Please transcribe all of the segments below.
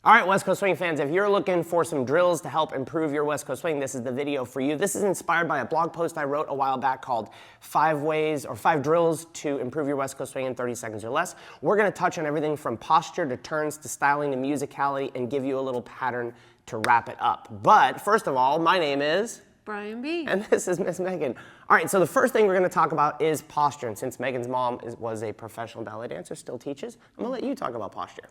All right, West Coast Swing fans, if you're looking for some drills to help improve your West Coast swing, this is the video for you. This is inspired by a blog post I wrote a while back called 5 Drills to Improve Your West Coast Swing in 30 Seconds or Less. We're gonna touch on everything from posture to turns to styling to musicality and give you a little pattern to wrap it up. But first of all, my name is Brian B. And this is Miss Megan. All right, so the first thing we're gonna talk about is posture. And since Megan's mom was a professional ballet dancer, still teaches, I'm gonna let you talk about posture.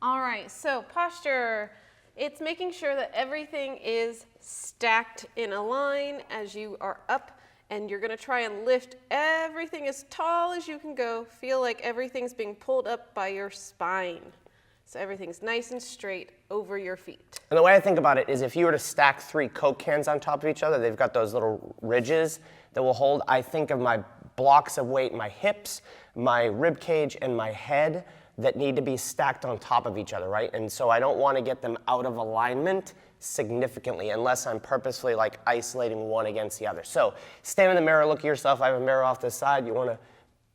All right, so posture, it's making sure that everything is stacked in a line as you are up, and you're gonna try and lift everything as tall as you can go. Feel like everything's being pulled up by your spine. So everything's nice and straight over your feet. And the way I think about it is if you were to stack 3 Coke cans on top of each other, they've got those little ridges that will hold. I think of my blocks of weight, my hips, my rib cage, and my head that need to be stacked on top of each other, right? And so I don't want to get them out of alignment significantly unless I'm purposefully like isolating one against the other. So stand in the mirror, look at yourself. I have a mirror off the side. You want to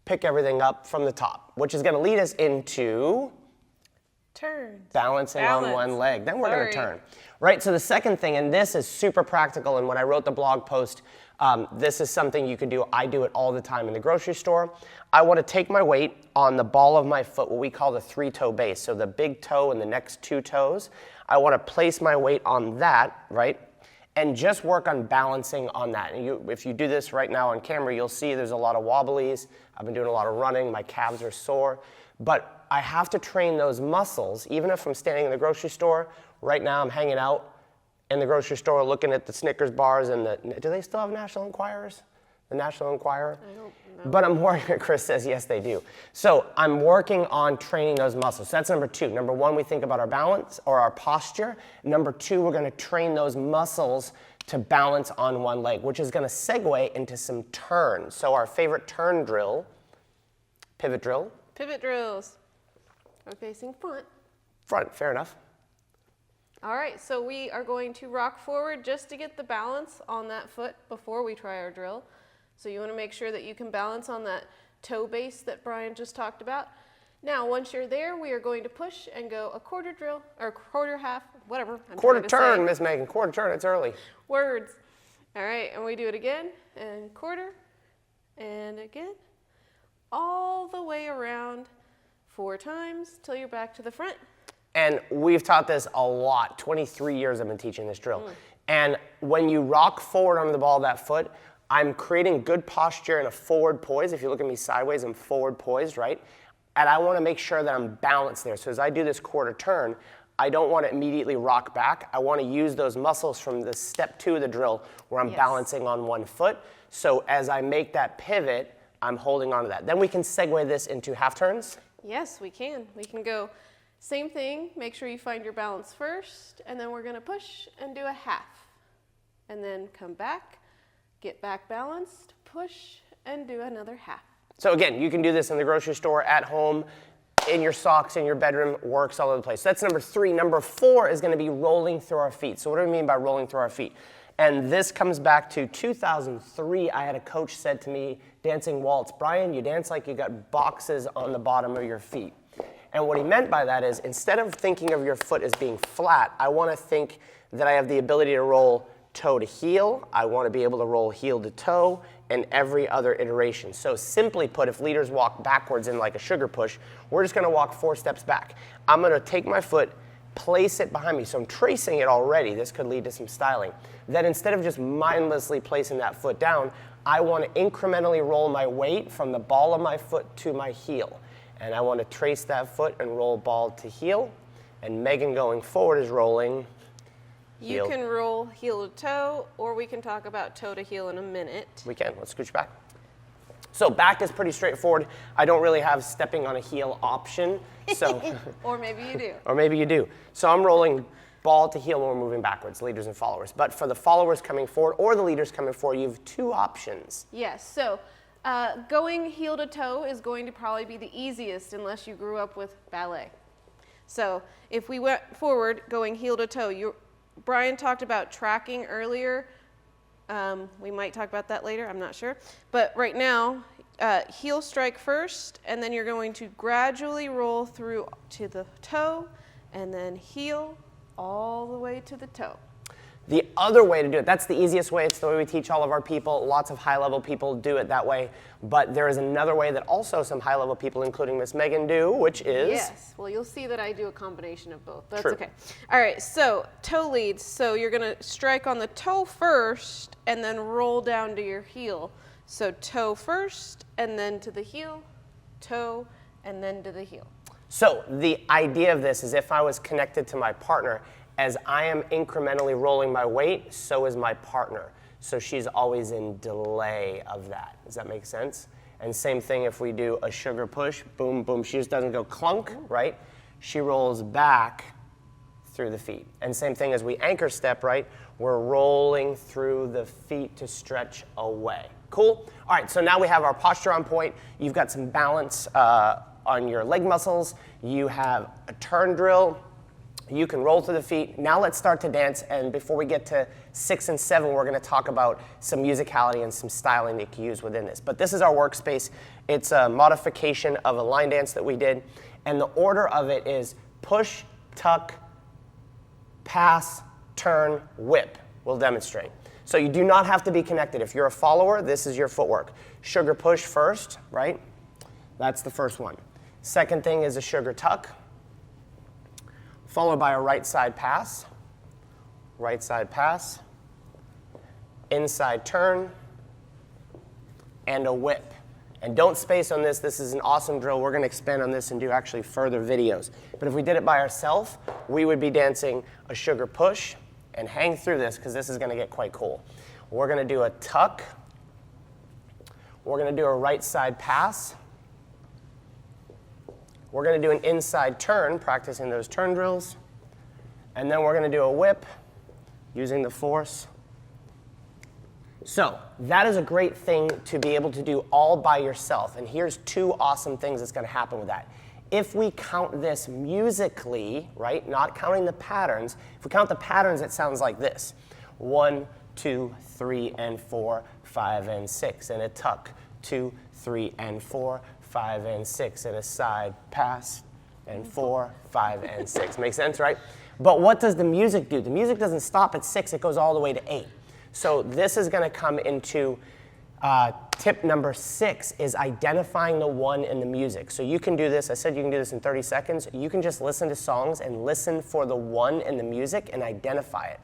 pick everything up from the top, which is going to lead us into turns. Balancing on one leg. Then we're going to turn. Right, so the second thing, and this is super practical, and when I wrote the blog post, this is something you can do. I do it all the time in the grocery store. I want to take my weight on the ball of my foot, what we call the 3-toe base. So the big toe and the next 2 toes. I want to place my weight on that, right? And just work on balancing on that. And if you do this right now on camera, you'll see there's a lot of wobblies. I've been doing a lot of running. My calves are sore. But I have to train those muscles, even if I'm standing in the grocery store. Right now I'm hanging out in the grocery store looking at the Snickers bars and do they still have National Enquirers? The National Enquirer? I don't know. But I'm working, Chris says yes they do. So I'm working on training those muscles. So that's number 2. Number 1, we think about our balance or our posture. Number 2, we're gonna train those muscles to balance on one leg, which is gonna segue into some turns. So our favorite turn drill, pivot drill. Pivot drills. We're facing front. Front, fair enough. All right, so we are going to rock forward just to get the balance on that foot before we try our drill. So you want to make sure that you can balance on that toe base that Brian just talked about. Now, once you're there, we are going to push and go a quarter drill, or quarter, half, whatever. Quarter turn, Miss Megan, quarter turn, it's early. Words. All right, and we do it again, and quarter, and again, all the way around 4 times till you're back to the front. And we've taught this a lot. 23 years I've been teaching this drill. And when you rock forward on the ball of that foot, I'm creating good posture and a forward poise. If you look at me sideways, I'm forward poised, right? And I want to make sure that I'm balanced there. So as I do this quarter turn, I don't want to immediately rock back. I want to use those muscles from the step 2 of the drill where I'm balancing on one foot. So as I make that pivot, I'm holding on to that. Then we can segue this into half turns. Yes, we can. We can go same thing. Make sure you find your balance first, and then we're going to push and do a half. And then come back, get back balanced, push, and do another half. So again, you can do this in the grocery store, at home, in your socks, in your bedroom, works all over the place. So that's number 3. Number 4 is going to be rolling through our feet. So what do we mean by rolling through our feet? And this comes back to 2003. I had a coach said to me, dancing waltz, Brian, you dance like you got boxes on the bottom of your feet. And what he meant by that is instead of thinking of your foot as being flat, I want to think that I have the ability to roll toe to heel. I want to be able to roll heel to toe and every other iteration. So simply put, if leaders walk backwards in like a sugar push, we're just going to walk 4 steps back. I'm going to take my foot, place it behind me. So I'm tracing it already. This could lead to some styling. Then instead of just mindlessly placing that foot down, I want to incrementally roll my weight from the ball of my foot to my heel. And I want to trace that foot and roll ball to heel. And Megan going forward is rolling heel. You can roll heel to toe, or we can talk about toe to heel in a minute. We can. Let's scooch back. So back is pretty straightforward. I don't really have stepping on a heel option. So or maybe you do. Or maybe you do. So I'm rolling ball to heel when we're moving backwards, leaders and followers. But for the followers coming forward or the leaders coming forward, you have 2 options. Yes. So going heel to toe is going to probably be the easiest unless you grew up with ballet. So if we went forward going heel to toe, Brian talked about tracking earlier. We might talk about that later, I'm not sure. But right now, heel strike first, and then you're going to gradually roll through to the toe, and then heel all the way to the toe. The other way to do it, that's the easiest way, it's the way we teach all of our people. Lots of high-level people do it that way. But there is another way that also some high-level people, including Miss Megan, do, which is? Yes, well, you'll see that I do a combination of both. That's True. okay. All right, so toe leads. So you're going to strike on the toe first and then roll down to your heel. So toe first and then to the heel, toe, and then to the heel. So the idea of this is if I was connected to my partner, as I am incrementally rolling my weight, so is my partner. So she's always in delay of that. Does that make sense? And same thing if we do a sugar push, boom, boom. She just doesn't go clunk, right? She rolls back through the feet. And same thing as we anchor step, right? We're rolling through the feet to stretch away. Cool? All right, so now we have our posture on point. You've got some balance on your leg muscles. You have a turn drill. You can roll through the feet. Now let's start to dance, and before we get to 6 and 7, we're gonna talk about some musicality and some styling that you can use within this. But this is our workspace. It's a modification of a line dance that we did, and the order of it is push, tuck, pass, turn, whip. We'll demonstrate. So you do not have to be connected. If you're a follower, this is your footwork. Sugar push first, right? That's the first one. Second thing is a sugar tuck, followed by a right side pass, inside turn, and a whip. And don't space on this. This is an awesome drill. We're going to expand on this and do actually further videos. But if we did it by ourselves, we would be dancing a sugar push, and hang through this because this is going to get quite cool. We're going to do a tuck. We're going to do a right side pass. We're going to do an inside turn, practicing those turn drills. And then we're going to do a whip using the force. So that is a great thing to be able to do all by yourself. And here's 2 awesome things that's going to happen with that. If we count this musically, right, not counting the patterns, if we count the patterns, it sounds like this. 1, 2, 3, and 4, 5, and 6, and a tuck. 2, 3, and 4, 5, and 6, and a side pass, and 4, 5, and 6. Make sense, right? But what does the music do? The music doesn't stop at 6, it goes all the way to 8. So this is going to come into tip number 6 is identifying the 1 in the music. So you can do this. I said you can do this in 30 seconds. You can just listen to songs and listen for the 1 in the music and identify it.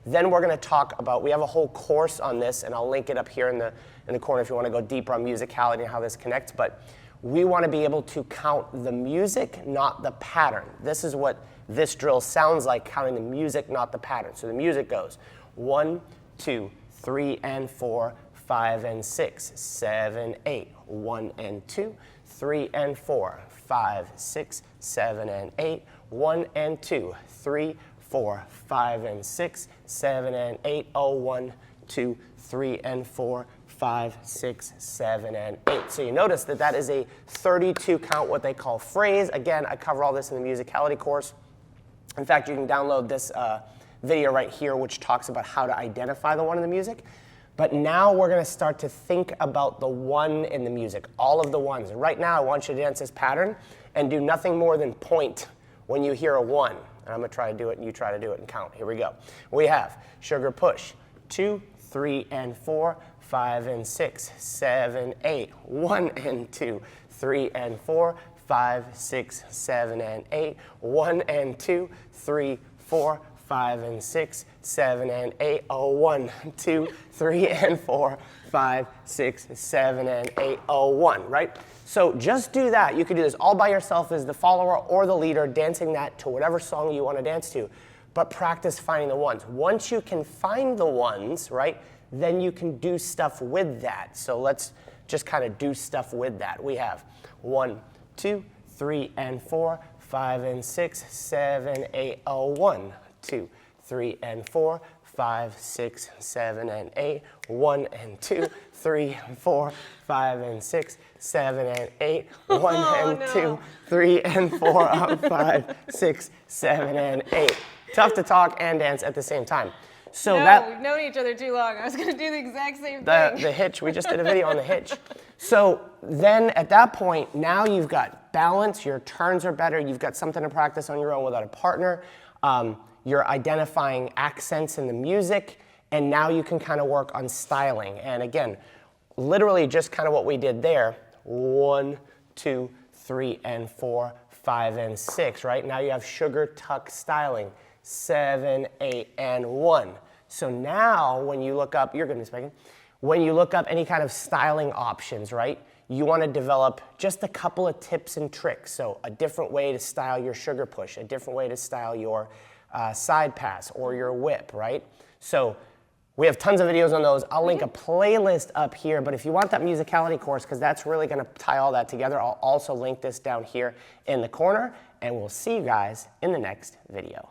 Then we're going to talk about, we have a whole course on this, and I'll link it up here in the corner if you want to go deeper on musicality and how this connects. But we want to be able to count the music, not the pattern. This is what this drill sounds like, counting the music, not the pattern. So the music goes 1, 2, 3, and 4, 5, and 6, 7, 8, 1 and 2, 3 and 4, 5, 6, 7, and 8, 1 and 2, 3, 4, 5, and 6, 7, and 8, 1, 2, 3, and 4, 5, 6, 7, and 8. So you notice that that is a 32 count, what they call phrase. Again, I cover all this in the musicality course. In fact, you can download this video right here, which talks about how to identify the 1 in the music. But now we're going to start to think about the 1 in the music, all of the 1s. And right now, I want you to dance this pattern and do nothing more than point when you hear a 1. And I'm going to try to do it, and you try to do it and count. Here we go. We have sugar push, 2, 3, and 4, 5, and 6, 7, 8, 1 and 2, 3 and 4, 5, 6, 7, and 8, 1 and 2, 3, 4, 5, and 6, 7, and 8, 1, 2, 3, and 4, 5, 6, 7, and 8, 1, right? So just do that. You could do this all by yourself as the follower or the leader, dancing that to whatever song you want to dance to. But practice finding the 1s. Once you can find the 1s, right, then you can do stuff with that. So let's just kind of do stuff with that. We have 1, 2, 3, and 4, 5, and 6, 7, 8, 1, 2, 3, and 4, 5, 6, 7, and 8, 1 and 2, 3, and 4, 5, and 6, 7, and 8, 1 and 2, 3, and 4, 5, 6, 7, and 8. Tough to talk and dance at the same time. So we've known each other too long. I was going to do the exact same thing. The hitch, we just did a video on the hitch. So then at that point, now you've got balance, your turns are better, you've got something to practice on your own without a partner, you're identifying accents in the music, and now you can kind of work on styling. And again, literally just kind of what we did there, 1, 2, 3, and 4, 5, and 6, right? Now you have sugar tuck styling, 7, 8, and 1. So now when you look up, you're going to be speaking, when you look up any kind of styling options, right? You want to develop just a couple of tips and tricks. So a different way to style your sugar push, a different way to style your side pass or your whip, right? So we have tons of videos on those. I'll link a playlist up here, but if you want that musicality course, because that's really going to tie all that together, I'll also link this down here in the corner, and we'll see you guys in the next video.